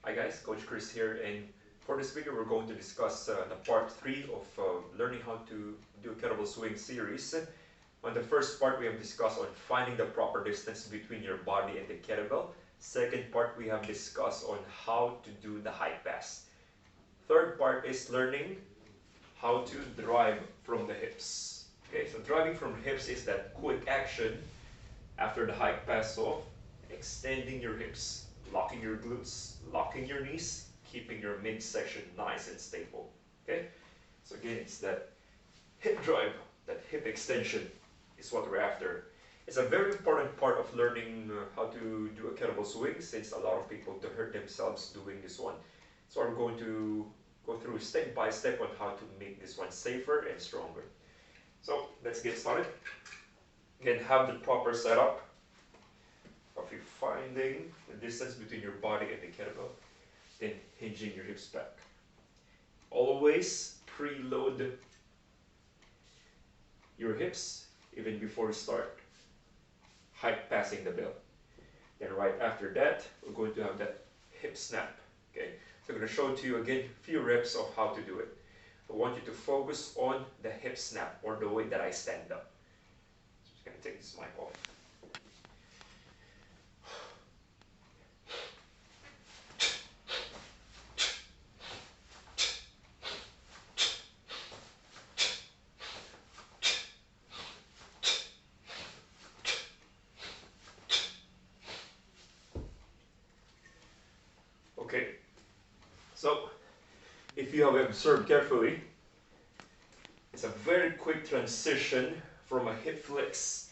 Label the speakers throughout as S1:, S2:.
S1: Hi guys, Coach Chris here, and for this video we're going to discuss the part 3 of learning how to do a kettlebell swing series. On the first part we have discussed on finding the proper distance between your body and the kettlebell. Second part we have discussed on how to do the high pass. Third part is learning how to drive from the hips. Okay, so driving from the hips is that quick action after the high pass of extending your hips, locking your glutes, locking your knees, keeping your midsection nice and stable. Okay? So again, it's that hip drive, that hip extension is what we're after. It's a very important part of learning how to do a kettlebell swing, since a lot of people hurt themselves doing this one. So I'm going to go through step by step on how to make this one safer and stronger. So let's get started. Again, have the proper setup of you finding the distance between your body and the kettlebell, then hinging your hips back. Always preload your hips even before you start high passing the bell. Then right after that, we're going to have that hip snap. Okay, so I'm going to show to you again a few reps of how to do it. I want you to focus on the hip snap, or the way that I stand up. So I'm just going to take this mic off. Okay, so if you have observed carefully, it's a very quick transition from a hip flex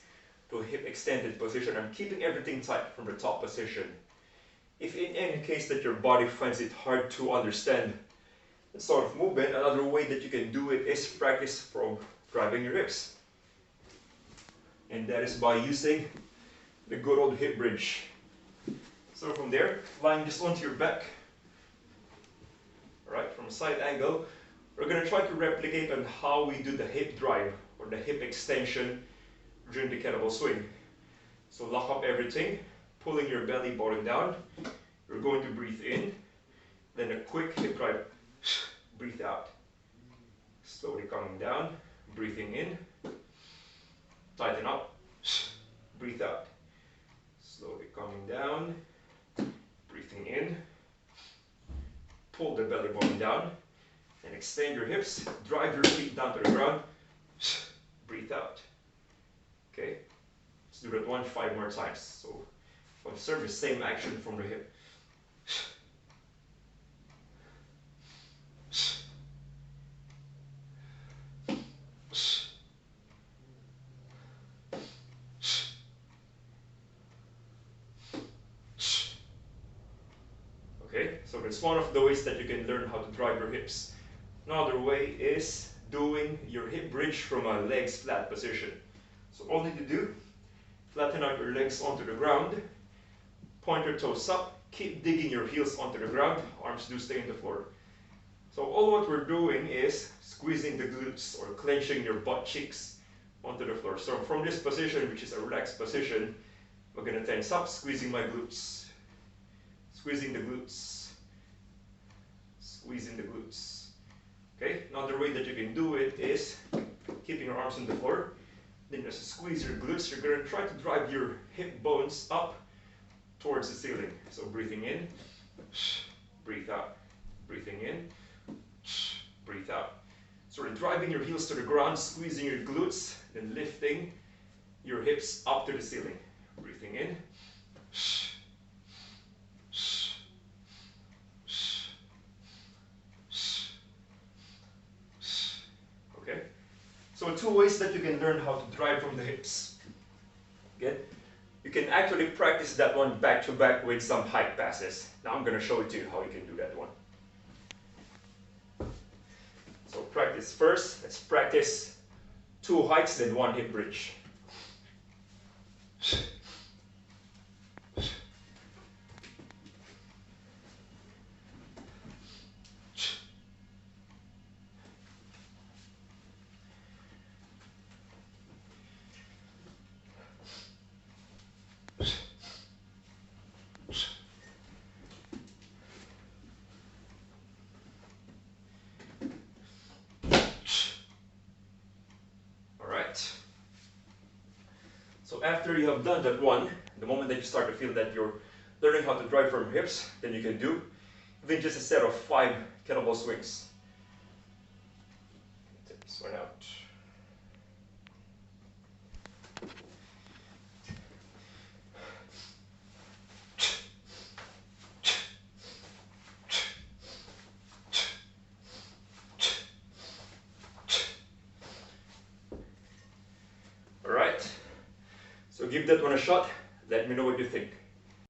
S1: to a hip extended position. I'm keeping everything tight from the top position. If in any case that your body finds it hard to understand the sort of movement, another way that you can do it is practice from driving your hips. And that is by using the good old hip bridge. So from there, lying just onto your back, alright, from a side angle, we're going to try to replicate on how we do the hip drive or the hip extension during the kettlebell swing. So lock up everything, pulling your belly button down. You're going to breathe in, then a quick hip drive, breathe out. Slowly coming down, breathing in, tighten up, breathe out. Slowly coming down, breathing in, pull the belly button down, and extend your hips, drive your feet down to the ground, breathe out. Okay, let's do that 5 more times. So observe the same action from the hip. Okay, so that's one of the ways that you can learn how to drive your hips. Another way is doing your hip bridge from a legs flat position. So all you need to do, flatten out your legs onto the ground, point your toes up, keep digging your heels onto the ground, arms do stay on the floor. So all what we're doing is squeezing the glutes or clenching your butt cheeks onto the floor. So from this position, which is a relaxed position, we're going to tense up, squeezing my glutes. Squeezing the glutes, squeezing the glutes. Okay, another way that you can do it is keeping your arms on the floor. Then just squeeze your glutes. You're going to try to drive your hip bones up towards the ceiling. So breathing in, breathe out, breathing in, breathe out. So we're driving your heels to the ground, squeezing your glutes, then lifting your hips up to the ceiling. Breathing in. Okay, so 2 ways that you can learn how to drive from the hips. Okay, you can actually practice that one back to back with some high passes. Now I'm going to show it to you how you can do that one. So practice first. Let's practice 2 hikes, then 1 hip bridge. after you have done that one, the moment that you start to feel that you're learning how to drive from hips, then you can do even just a set of 5 kettlebell swings. Take this one out. Alright, so give that one a shot, let me know what you think.